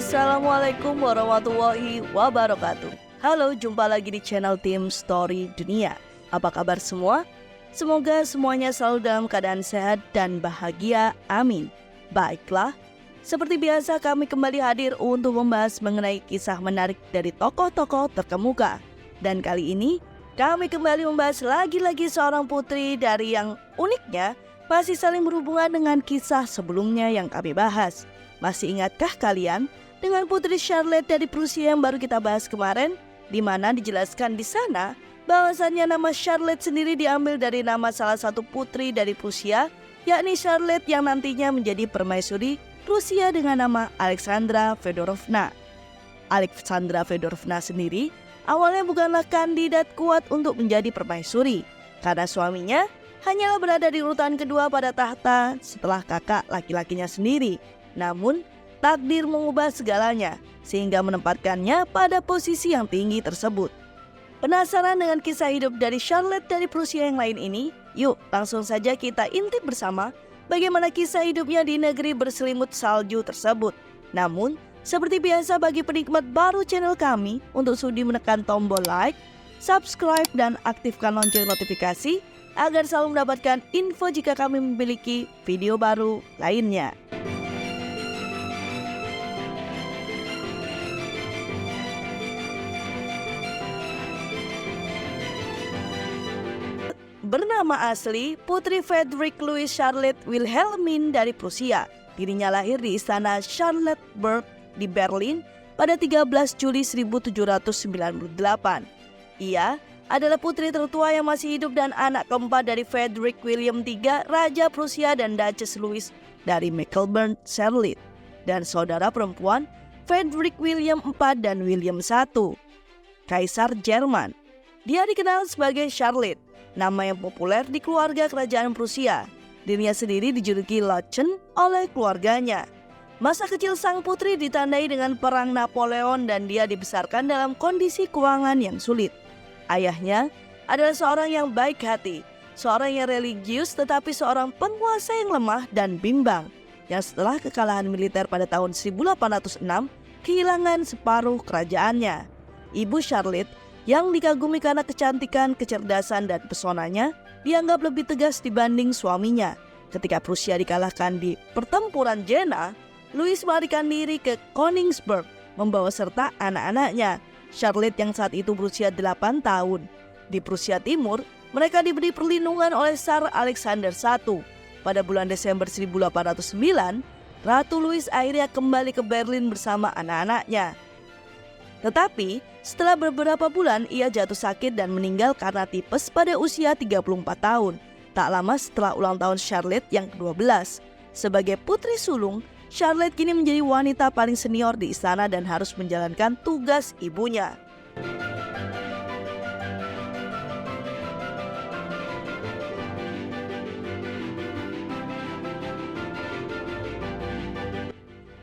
Assalamualaikum warahmatullahi wabarakatuh. Halo, jumpa lagi di channel Tim Story Dunia. Apa kabar semua? Semoga semuanya selalu dalam keadaan sehat dan bahagia, amin. Baiklah, seperti biasa kami kembali hadir untuk membahas mengenai kisah menarik dari tokoh-tokoh terkemuka. Dan kali ini kami kembali membahas lagi-lagi seorang putri dari yang uniknya masih saling berhubungan dengan kisah sebelumnya yang kami bahas. Masih ingatkah kalian dengan Putri Charlotte dari Prusia yang baru kita bahas kemarin, di mana dijelaskan di sana bahwasannya nama Charlotte sendiri diambil dari nama salah satu putri dari Prusia, yakni Charlotte yang nantinya menjadi permaisuri Prusia dengan nama Alexandra Fedorovna. Alexandra Fedorovna sendiri awalnya bukanlah kandidat kuat untuk menjadi permaisuri, karena suaminya hanyalah berada di urutan kedua pada tahta setelah kakak laki-lakinya sendiri. Namun, takdir mengubah segalanya sehingga menempatkannya pada posisi yang tinggi tersebut. Penasaran dengan kisah hidup dari Charlotte dari Prusia yang lain ini? Yuk, langsung saja kita intip bersama bagaimana kisah hidupnya di negeri berselimut salju tersebut. Namun, seperti biasa bagi penikmat baru channel kami, untuk sudi menekan tombol like, subscribe, dan aktifkan lonceng notifikasi agar selalu mendapatkan info jika kami memiliki video baru lainnya. Bernama asli Putri Frederick Louis Charlotte Wilhelmine dari Prusia. Dirinya lahir di istana Charlottenburg di Berlin pada 13 Juli 1798. Ia adalah putri tertua yang masih hidup dan anak keempat dari Frederick William III, Raja Prusia, dan Duchess Louis dari Mecklenburg-Schwerin, dan saudara perempuan Frederick William IV dan William I, Kaisar Jerman. Dia dikenal sebagai Charlotte, nama yang populer di keluarga kerajaan Prusia. Dirinya sendiri dijuluki Lochen oleh keluarganya. Masa kecil sang putri ditandai dengan perang Napoleon dan dia dibesarkan dalam kondisi keuangan yang sulit. Ayahnya adalah seorang yang baik hati, seorang yang religius tetapi seorang penguasa yang lemah dan bimbang, yang setelah kekalahan militer pada tahun 1806 kehilangan separuh kerajaannya. Ibu Charlotte yang dikagumi karena kecantikan, kecerdasan, dan pesonanya, dianggap lebih tegas dibanding suaminya. Ketika Prusia dikalahkan di pertempuran Jena, Louis melarikan diri ke Königsberg, membawa serta anak-anaknya. Charlotte yang saat itu berusia 8 tahun. Di Prusia Timur, mereka diberi perlindungan oleh Tsar Alexander I. Pada bulan Desember 1809, Ratu Louis akhirnya kembali ke Berlin bersama anak-anaknya. Tetapi, setelah beberapa bulan ia jatuh sakit dan meninggal karena tipes pada usia 34 tahun. Tak lama setelah ulang tahun Charlotte yang ke-12. Sebagai putri sulung, Charlotte kini menjadi wanita paling senior di istana dan harus menjalankan tugas ibunya.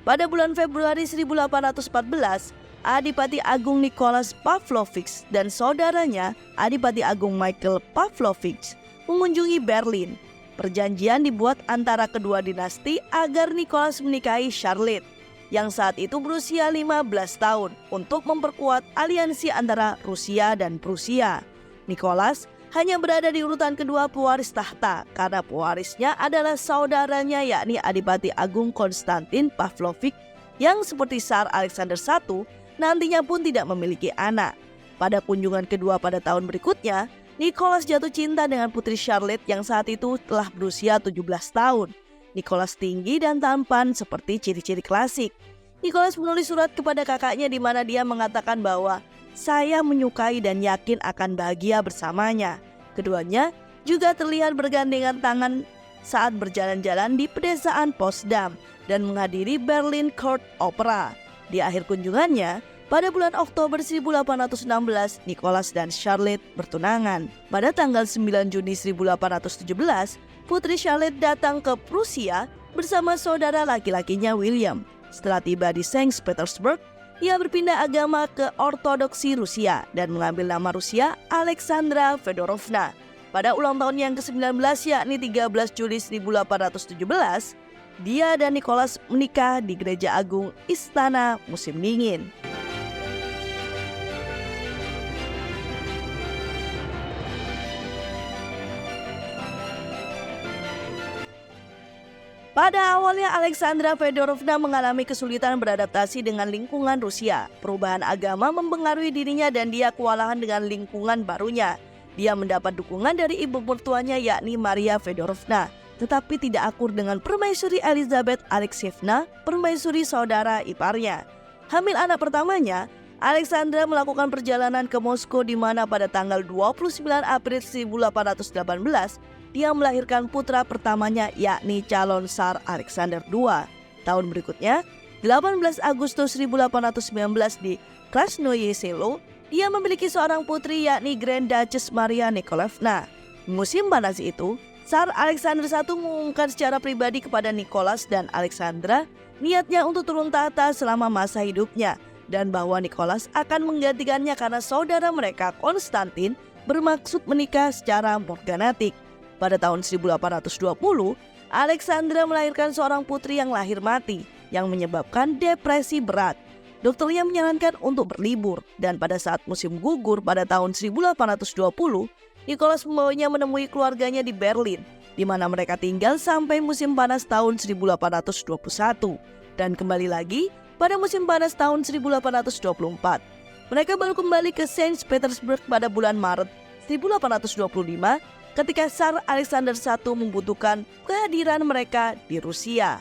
Pada bulan Februari 1814, Adipati Agung Nicholas Pavlovich dan saudaranya Adipati Agung Michael Pavlovich mengunjungi Berlin. Perjanjian dibuat antara kedua dinasti agar Nicholas menikahi Charlotte yang saat itu berusia 15 tahun untuk memperkuat aliansi antara Rusia dan Prusia. Nicholas hanya berada di urutan kedua pewaris tahta karena pewarisnya adalah saudaranya yakni Adipati Agung Konstantin Pavlovich yang seperti Tsar Alexander I nantinya pun tidak memiliki anak. Pada kunjungan kedua pada tahun berikutnya, Nicholas jatuh cinta dengan putri Charlotte yang saat itu telah berusia 17 tahun. Nicholas tinggi dan tampan seperti ciri-ciri klasik. Nicholas menulis surat kepada kakaknya di mana dia mengatakan bahwa saya menyukai dan yakin akan bahagia bersamanya. Keduanya juga terlihat bergandengan tangan saat berjalan-jalan di pedesaan Potsdam dan menghadiri Berlin Court Opera. Di akhir kunjungannya, pada bulan Oktober 1816, Nicholas dan Charlotte bertunangan. Pada tanggal 9 Juni 1817, Putri Charlotte datang ke Prusia bersama saudara laki-lakinya William. Setelah tiba di Saint Petersburg, ia berpindah agama ke Ortodoksi Rusia dan mengambil nama Rusia Alexandra Fedorovna. Pada ulang tahun yang ke-19 yakni 13 Juli 1817, Dia dan Nicholas menikah di Gereja Agung Istana musim dingin. Pada awalnya Alexandra Fedorovna mengalami kesulitan beradaptasi dengan lingkungan Rusia. Perubahan agama mempengaruhi dirinya dan dia kewalahan dengan lingkungan barunya. Dia mendapat dukungan dari ibu mertuanya yakni Maria Fedorovna, tetapi tidak akur dengan permaisuri Elizabeth Alexeyevna, permaisuri saudara iparnya. Hamil anak pertamanya, Alexandra melakukan perjalanan ke Moskow di mana pada tanggal 29 April 1818 dia melahirkan putra pertamanya yakni calon Tsar Alexander II. Tahun berikutnya, 18 Agustus 1819 di Krasnoye Selo, dia memiliki seorang putri yakni Grand Duchess Maria Nikolaevna. Musim panas itu, Tsar Alexander I mengumumkan secara pribadi kepada Nicholas dan Alexandra niatnya untuk turun tahta selama masa hidupnya dan bahwa Nicholas akan menggantikannya karena saudara mereka Konstantin bermaksud menikah secara morganatik. Pada tahun 1820, Alexandra melahirkan seorang putri yang lahir mati yang menyebabkan depresi berat. Dokternya menyarankan untuk berlibur dan pada saat musim gugur pada tahun 1820, Nicholas membawanya menemui keluarganya di Berlin, di mana mereka tinggal sampai musim panas tahun 1821 dan kembali lagi pada musim panas tahun 1824. Mereka baru kembali ke Saint Petersburg pada bulan Maret 1825 ketika Tsar Alexander I membutuhkan kehadiran mereka di Rusia.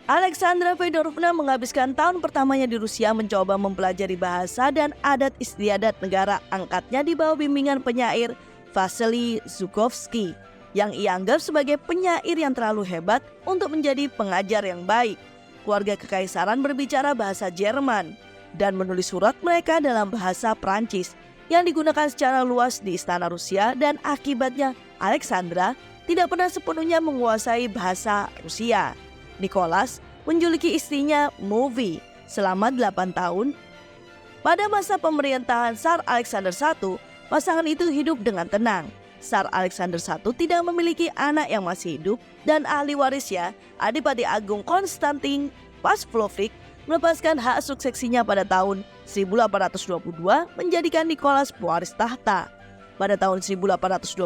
Alexandra Fedorovna menghabiskan tahun pertamanya di Rusia mencoba mempelajari bahasa dan adat istiadat negara angkatnya di bawah bimbingan penyair Vasily Zhukovsky yang ia anggap sebagai penyair yang terlalu hebat untuk menjadi pengajar yang baik. Keluarga kekaisaran berbicara bahasa Jerman dan menulis surat mereka dalam bahasa Prancis yang digunakan secara luas di istana Rusia dan akibatnya Alexandra tidak pernah sepenuhnya menguasai bahasa Rusia. Nicholas menjuluki istrinya Movie selama 8 tahun. Pada masa pemerintahan Tsar Alexander I, pasangan itu hidup dengan tenang. Tsar Alexander I tidak memiliki anak yang masih hidup dan ahli warisnya, Adipati Agung Konstantin Pavlovich, melepaskan hak suksesinya pada tahun 1822 menjadikan Nicholas pewaris tahta. Pada tahun 1825,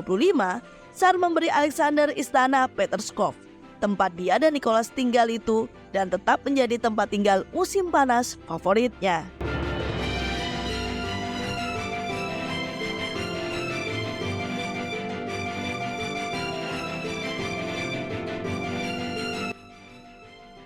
Tsar memberi Alexander istana Peterskov. Tempat dia dan Nicholas tinggal itu dan tetap menjadi tempat tinggal musim panas favoritnya.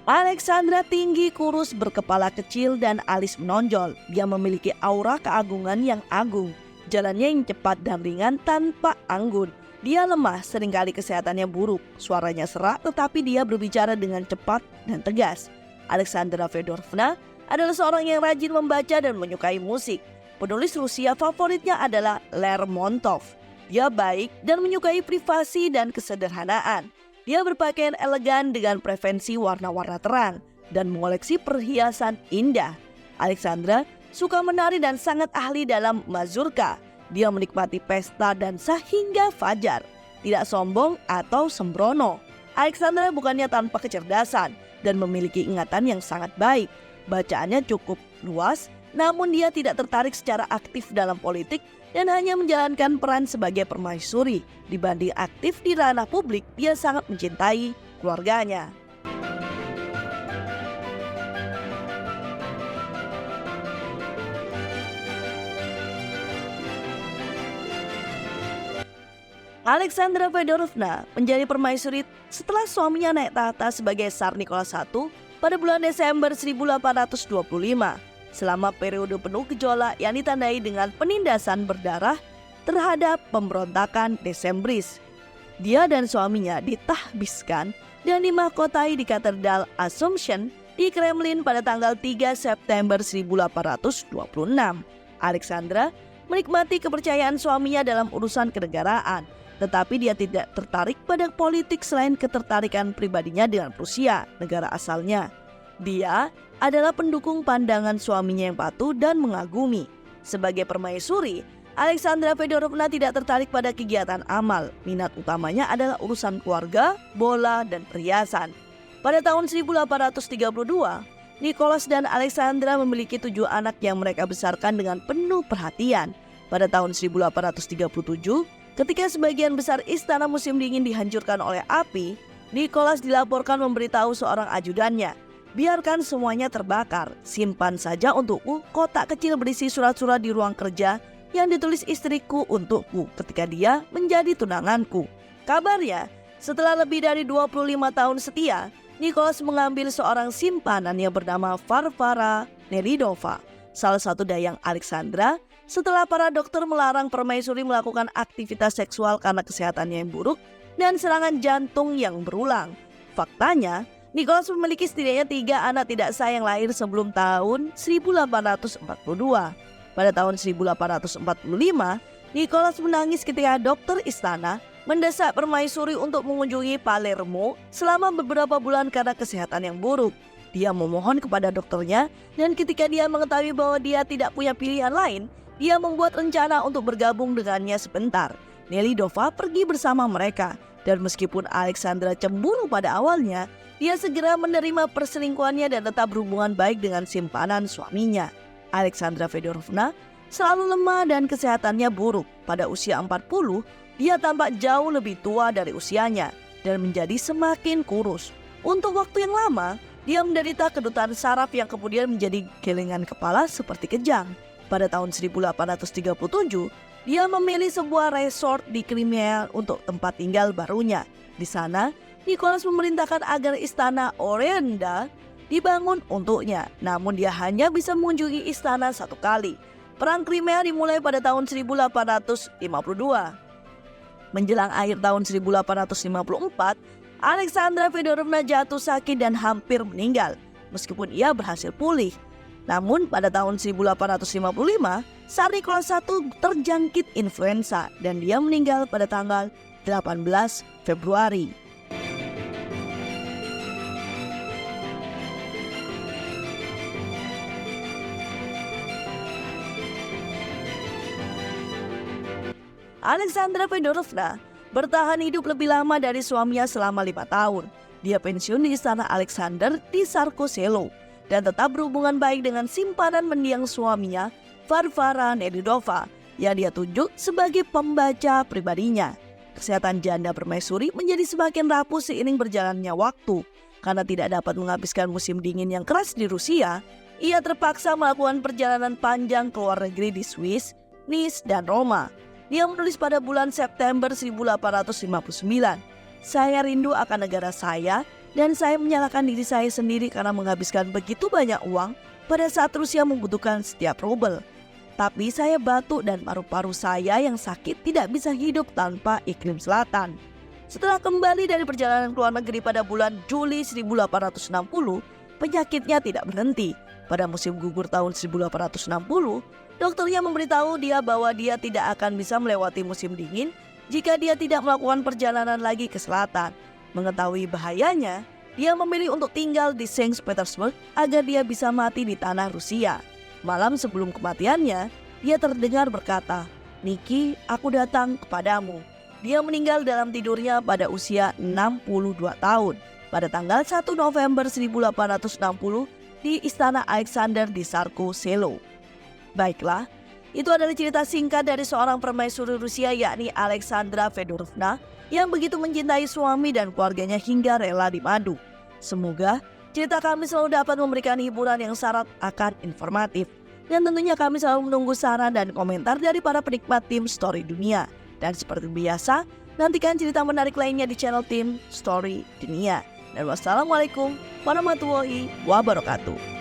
Alexandra tinggi, kurus, berkepala kecil, dan alis menonjol. Dia memiliki aura keagungan yang agung. Jalannya yang cepat dan ringan tanpa anggun. Dia lemah, seringkali kesehatannya buruk. Suaranya serak, tetapi dia berbicara dengan cepat dan tegas. Alexandra Fedorovna adalah seorang yang rajin membaca dan menyukai musik. Penulis Rusia favoritnya adalah Lermontov. Dia baik dan menyukai privasi dan kesederhanaan. Dia berpakaian elegan dengan preferensi warna-warna terang dan mengoleksi perhiasan indah. Alexandra suka menari dan sangat ahli dalam mazurka. Dia menikmati pesta dan sehingga fajar. Tidak sombong atau sembrono. Alexandra bukannya tanpa kecerdasan dan memiliki ingatan yang sangat baik. Bacaannya cukup luas, namun dia tidak tertarik secara aktif dalam politik dan hanya menjalankan peran sebagai permaisuri. Dibanding aktif di ranah publik, dia sangat mencintai keluarganya. Alexandra Fedorovna menjadi permaisuri setelah suaminya naik tahta sebagai Tsar Nicholas I pada bulan Desember 1825. Selama periode penuh gejolak yang ditandai dengan penindasan berdarah terhadap pemberontakan Desembris. Dia dan suaminya ditahbiskan dan dimahkotai di Katedral Assumption di Kremlin pada tanggal 3 September 1826. Alexandra menikmati kepercayaan suaminya dalam urusan kenegaraan, tetapi dia tidak tertarik pada politik selain ketertarikan pribadinya dengan Prusia, negara asalnya. Dia adalah pendukung pandangan suaminya yang patuh dan mengagumi. Sebagai permaisuri, Alexandra Fedorovna tidak tertarik pada kegiatan amal. Minat utamanya adalah urusan keluarga, bola, dan perhiasan. Pada tahun 1832, Nicholas dan Alexandra memiliki 7 anak yang mereka besarkan dengan penuh perhatian. Pada tahun 1837, ketika sebagian besar istana musim dingin dihancurkan oleh api, Nicholas dilaporkan memberitahu seorang ajudannya, "Biarkan semuanya terbakar, simpan saja untukku kotak kecil berisi surat-surat di ruang kerja yang ditulis istriku untukku ketika dia menjadi tunanganku." Kabarnya, setelah lebih dari 25 tahun setia, Nicholas mengambil seorang simpanan yang bernama Varvara Nelidova, salah satu dayang Alexandra, setelah para dokter melarang permaisuri melakukan aktivitas seksual karena kesehatannya yang buruk dan serangan jantung yang berulang. Faktanya, Nicholas memiliki setidaknya 3 anak tidak sah yang lahir sebelum tahun 1842. Pada tahun 1845, Nicholas menangis ketika dokter istana mendesak permaisuri untuk mengunjungi Palermo selama beberapa bulan karena kesehatan yang buruk. Dia memohon kepada dokternya, dan ketika dia mengetahui bahwa dia tidak punya pilihan lain, dia membuat rencana untuk bergabung dengannya sebentar. Nelidova pergi bersama mereka, dan meskipun Alexandra cemburu pada awalnya, dia segera menerima perselingkuhannya dan tetap berhubungan baik dengan simpanan suaminya. Alexandra Fedorovna selalu lemah dan kesehatannya buruk. Pada usia 40, dia tampak jauh lebih tua dari usianya dan menjadi semakin kurus. Untuk waktu yang lama, dia menderita kedutan saraf yang kemudian menjadi gelengan kepala seperti kejang. Pada tahun 1837, dia memilih sebuah resort di Crimea untuk tempat tinggal barunya. Di sana, Nicholas memerintahkan agar istana Orenda dibangun untuknya. Namun dia hanya bisa mengunjungi istana 1 kali. Perang Crimea dimulai pada tahun 1852. Menjelang akhir tahun 1854, Alexandra Fedorovna jatuh sakit dan hampir meninggal, meskipun ia berhasil pulih. Namun pada tahun 1855, Tsar Nicholas I terjangkit influenza dan dia meninggal pada tanggal 18 Februari. Alexandra Fedorovna bertahan hidup lebih lama dari suaminya selama 5 tahun. Dia pensiun di istana Alexander di Tsarskoe Selo dan tetap berhubungan baik dengan simpanan mendiang suaminya, Varvara Nelidova, yang dia tunjuk sebagai pembaca pribadinya. Kesehatan janda permaisuri menjadi semakin rapuh seiring berjalannya waktu. Karena tidak dapat menghabiskan musim dingin yang keras di Rusia, ia terpaksa melakukan perjalanan panjang ke luar negeri di Swiss, Nice, dan Roma. Dia menulis pada bulan September 1859, "Saya rindu akan negara saya dan saya menyalahkan diri saya sendiri karena menghabiskan begitu banyak uang pada saat Rusia membutuhkan setiap rubel. Tapi saya batuk dan paru-paru saya yang sakit tidak bisa hidup tanpa iklim selatan." Setelah kembali dari perjalanan ke luar negeri pada bulan Juli 1860, penyakitnya tidak berhenti. Pada musim gugur tahun 1860, dokternya memberitahu dia bahwa dia tidak akan bisa melewati musim dingin jika dia tidak melakukan perjalanan lagi ke selatan. Mengetahui bahayanya, dia memilih untuk tinggal di Saint Petersburg agar dia bisa mati di tanah Rusia. Malam sebelum kematiannya, dia terdengar berkata, "Niki, aku datang kepadamu." Dia meninggal dalam tidurnya pada usia 62 tahun pada tanggal 1 November 1860 di Istana Alexander di Tsarskoe Selo. Baiklah, itu adalah cerita singkat dari seorang permaisuri Rusia yakni Alexandra Fedorovna yang begitu mencintai suami dan keluarganya hingga rela dimadu. Semoga cerita kami selalu dapat memberikan hiburan yang syarat akan informatif. Dan tentunya kami selalu menunggu saran dan komentar dari para penikmat tim Story Dunia. Dan seperti biasa, nantikan cerita menarik lainnya di channel tim Story Dunia. Dan wassalamualaikum warahmatullahi wabarakatuh.